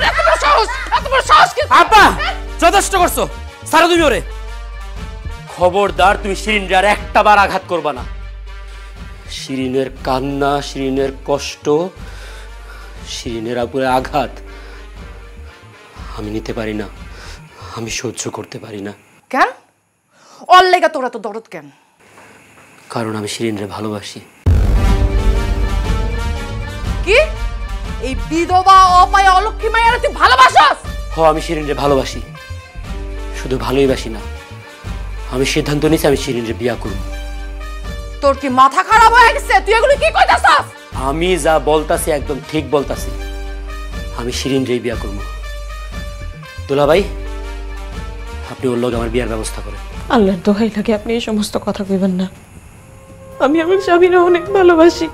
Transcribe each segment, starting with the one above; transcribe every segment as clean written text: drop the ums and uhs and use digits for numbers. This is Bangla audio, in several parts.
এত বড় সাহস কি? আপা যথেষ্ট করছো, ছাড়ো তুমি ওরে। খবরদার তুমি শিরিনরে আর একটা বার আঘাত করবা না। শিরিনের কান্না, শিরিনের কষ্ট, শিরিনের উপরে আঘাত আমি নিতে পারি না, আমি সহ্য করতে পারি না। কেন ওর লেগা তোরা তো দরদ কেন? কারণ আমি শিরিনরে ভালোবাসি। কি এই বিধবা অপায় অলক্ষী মায়ের তুই ভালোবাসস? আমি শিরিনরে ভালোবাসি, শুধু ভালোবাসি না, আমি সিদ্ধান্ত নিয়েছি আমি শিরিনরে বিয়া করব। তোর কি মাথা খারাপ হয়ে গেছে? তুই এগুলো কি কইতাছস? আমি যা বলতাছি একদম ঠিক বলতাছি, আমি শিরিনরেই বিয়া করব। দুলা ভাই আপনি ওর লগে আমার বিয়ার ব্যবস্থা করেন। আল্লাহর দোহাই লাগে আপনি এই সমস্ত কথা কইবেন না। আমি আমার স্বামীরে অনেক ভালোবাসি,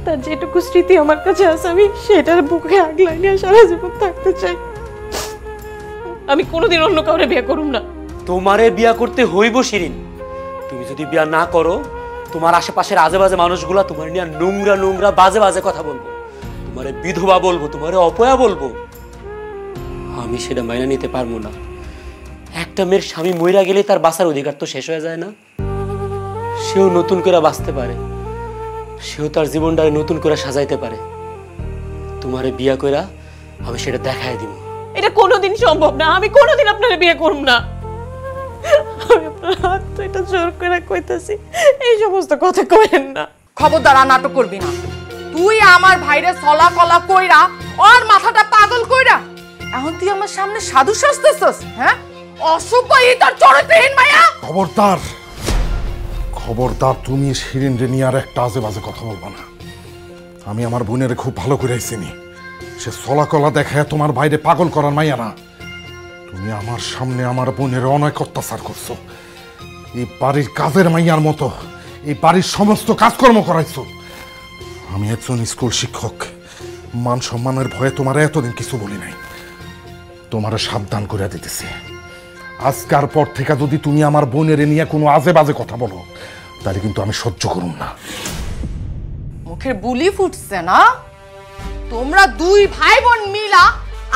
তার যেটুকু স্মৃতি আমার কাছে আছে আমি সেটার বুকে আগলাই নিয়ে সারা জীবন থাকতে চাই। আমি কোনোদিন অন্য কাউরে বিয়ে করুম না। তোমারে বিয়া করতে হইব শিরিন। তুমি যদি বিয়া না করো তোমার আশেপাশের আজে বাজে মানুষগুলা তোমার নিয়ে নোংরা নোংরা বাজে বাজে কথা বলবো, তোমারে বিধবা বলবো, তোমারে অপয়া বলবো। আমি সেটা মাইনা নিতে পারবো না। একটা মেয়ের স্বামী মইরা গেলে তার বাঁচার অধিকার তো শেষ হয়ে যায় না? সেও নতুন করে বাঁচতে পারে, সেও তার জীবনটা নতুন করে সাজাইতে পারে। তোমারে বিয়া কইরা আমি সেটা দেখায় দিব। এটা কোনোদিন সম্ভব না। আমি কোনোদিন আপনারে বিয়ে করব না। আমি আপনার হাত তো এটা জোর করে কইতাছি, এই সমস্ত কথা কইেন না। খবরদার আর নাটক করবি না। তুই আমার ভাইরে চলা কলা কইরা ওর মাথাটা পাগল কইরা এখন তুই আমার সামনে সাধু সাজতেছস? হ্যাঁ অসভ্য তোর চরিত্রহীন মায়া। খবরদার খবরদার, তুমি শিরিনরে নিয়ে আর একটা আজে বাজে কথা বলবা না। আমি আমার বোনের খুব ভালো করে চিনি, সে চলাকলা দেখায় তোমার বাইরে পাগল করার মাইয়া না। তুমি আমার সামনে আমার বোনের অনেক অত্যাচার করছো। এই বাড়ির কাজের মাইয়ার মতো এই বাড়ির সমস্ত কাজকর্ম করাইছো। আমি একজন স্কুল শিক্ষক, মান সম্মানের ভয়ে তোমার এতদিন কিছু বলি নাই। তোমারে সাবধান করে দিতেছি, আজকার পর থেকে যদি তুমি আমার বোনের নিয়ে কোনো আজে বাজে কথা বলো তাহলে কিন্তু আমি সহ্য করুম না। মুখের বুলি ফুটছে না? তোমরা দুই ভাই বোন মিলা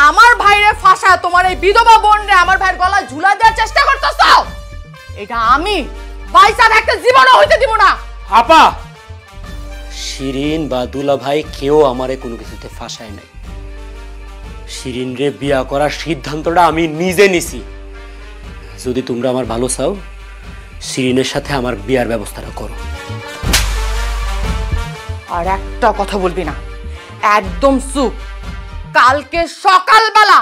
আমার ভাইরে ফাঁসা তোমার এই বিধবা বোনরে আমার ভাইয়ের গলায় ঝুলা দেওয়ার চেষ্টা করতেছ। এটা আমি বাইসার একটা জীবনও হইতে দিব না। আপা শিরিন বা দুলা ভাই কেউ আমারে কোনো কিছুতে ফাঁসায় নাই। শিরিনরে বিয়া করার সিদ্ধান্তটা আমি নিজে নিছি। যদি তোমরা আমার ভালো চাও শিরিনের সাথে আমার বিয়ার ব্যবস্থাটা করো। আর একটা কথা বলবি না, একদম চুপ। কালকে সকালবেলা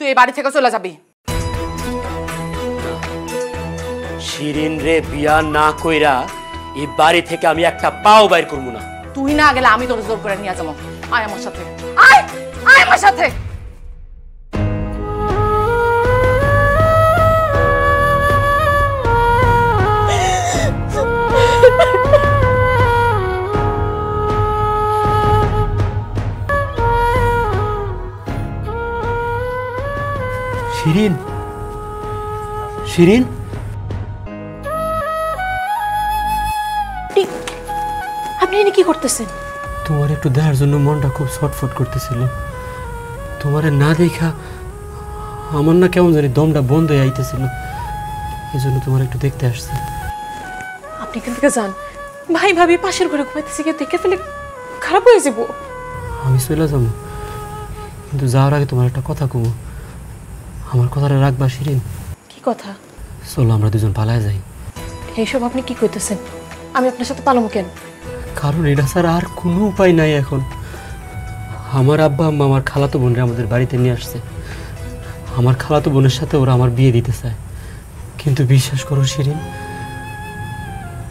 তুই এই বাড়ি থেকে চলে যাবি। শিরিনরে বিয়া না কইরা এই বাড়ি থেকে আমি একটা পাও বাইর করব না। তুই না গেলে আমি তোর জোর করে নিয়ে যাবো। আয় আমার সাথে, আয় আয় আমার সাথে। শিরিন, শিরিন আপনি এনে কি করতেছেন? তোমার একটু দেখার জন্য মনটা খুব ছটফট করতেছিল। তোমার না দেখা আমার না কেমন জানি দমটা বন্ধ হয়ে আইতেছিল, এই জন্য তোমার একটু দেখতে আসছে। আপনি এখান থেকে যান। ভাই ভাবি পাশের ঘরে ঘুমাইতেছে, কেউ দেখে ফেলে খারাপ হয়ে যাব। আমি চলে যাবো, কিন্তু যাওয়ার আগে তোমার একটা কথা কব। আমার কথাটা রাখবা শিরিন? কি কথা? চলো আমরা দুজন পালায় যাই। এইসব আপনি কি কইতেছেন? আমি আপনার সাথে পালামু কেন? কারণ এটা ছাড়া আর কোনো উপায় নাই এখন। আমার আব্বা আম্মা আমার খালাতো বোনরা আমাদের বাড়িতে নিয়ে আসছে। আমার খালাতো বোনের সাথে ওরা আমার বিয়ে দিতে চায়, কিন্তু বিশ্বাস করো শিরিন,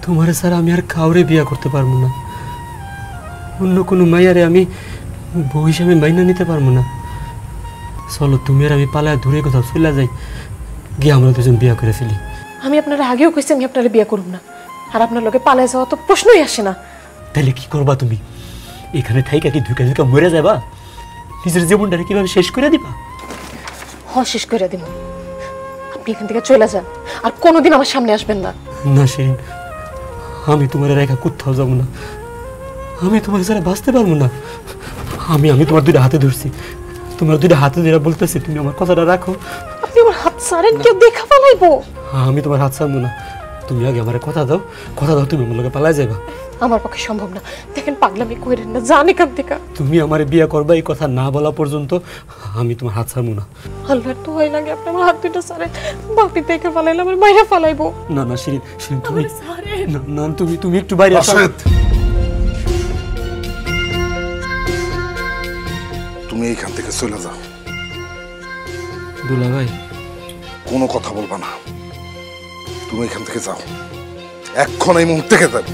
তোমার ছাড়া আমি আর কাউরে বিয়ে করতে পারবো না। অন্য কোনো মাইয়ারে আমি বউ হিসাবে মাইনা নিতে পারবো না। চলো তুমি আর আমি পালায় দূরে কোথাও চলে যাই, গিয়ে আমরা দুজন বিয়ে করে ফেলি। আমি আপনার আগেও কইছি আমি আপনারা বিয়ে করব না, আর আপনার লোকে পালায় যাওয়া তো প্রশ্নই আসে না। তাহলে কি করবা তুমি? এখানে থাইকা কি ধুকা ধুকা মরে যাবা? নিজের জীবনটাকে কিভাবে শেষ করে দিবা? শেষ করে দিব। আপনি এখান থেকে চলে যান, আর কোনোদিন আমার সামনে আসবেন না। না শিরিন, আমি তোমার রেখা কোথাও যাবো না। আমি তোমার ছাড়া বাঁচতে পারবো না। আমি তোমার দুটো হাতে ধরছি, তোমার দুইটা হাতে ধরে বলতেছি তুমি আমার কথাটা রাখো। আপনি আমার হাত ছাড়েন, কেউ দেখা ফেলাইবো। আমি তোমার হাত ছাড়বো না, তুমি আগে আমার কথা দাও, তুমি আমার লগে পালাই যাবা। আমার পক্ষে সম্ভব না, দেখেন পাগলামি কইরেন না, জান এখান থেকে। তুমি আমার বিয়ে করবা এই কথা না বলা পর্যন্ত আমি তোমার হাত ছাড়বো না। আল্লাহর তো হয় লাগে আপনি আমার হাত দুটো ছাড়েন, বাপি দেখে ফেলাইলে আমার মাইরা ফেলাইবো। না না শিরিন, তুমি না না, তুমি একটু বাইরে আসো। রাশেদ, তুমি এইখান থেকে চলে যাও, দুলা ভাই কোনো কথা বলবা না, তুমি এখান থেকে যাও, এক্ষণ এই মুহূর্তে থেকে যাবে।